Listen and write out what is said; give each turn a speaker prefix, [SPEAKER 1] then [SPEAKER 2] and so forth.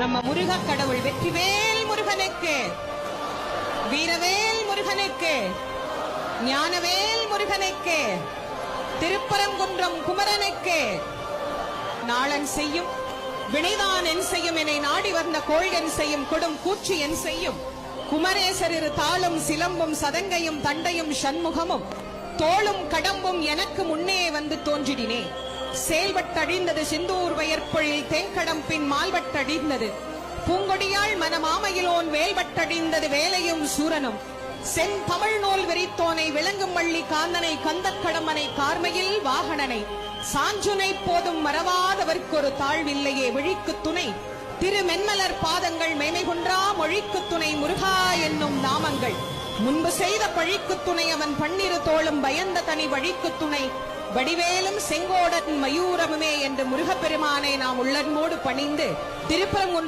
[SPEAKER 1] நம்ம முருக கடவுள் வெற்றிவேல் முருகனுக்கு, வீரவேல் முருகனுக்கு, ஞானவேல் முருகனுக்கு, திருப்பரங்குன்றம் குமரனுக்கு. நாளன் செய்யும் வினைதான் என் செய்யும், என்னை நாடி வந்த கோள்கன் செய்யும் கொடும் கூற்று என் செய்யும். குமரேசர் இரு தாளும் சிலம்பும் சதங்கையும் தண்டையும் சண்முகமும் தோளும் கடம்பும் எனக்கு முன்னே வந்து தோன்றிடினே. செயல்பட்டழிந்தது சிந்தூர் வயற்பொழில் தேங்கடம் பின் மால்வட்டடிந்தது பூங்கொடியாள் மனமாமையிலோன் வேல்வட்டடிந்தது வேலையும் சூரனும். செந்தமிழ் நூல் விரித்தோனை விளங்கும் வள்ளி காந்தனை கந்தக்கடம்பனை கார்மையில் வாகனனை சாஞ்சுனை போதும் மறவாதவர்க்கொரு தாழ்வில்லையே. விழிக்கு துணை திருமென்மலர் பாதங்கள் மேமை குன்றா மொழிக்கு துணை முருகா என்னும் நாமங்கள். முன்பு செய்த பழிக்கு துணை அவன் பன்னிரு தோளும் பயந்த தனி வழிக்கு துணை வடிவேலும் செங்கோடன் மயூரமுமே என்று முருகப்பெருமானை நாம் உள்ளன்போடு பணிந்து திருப்பரங்குன்றம்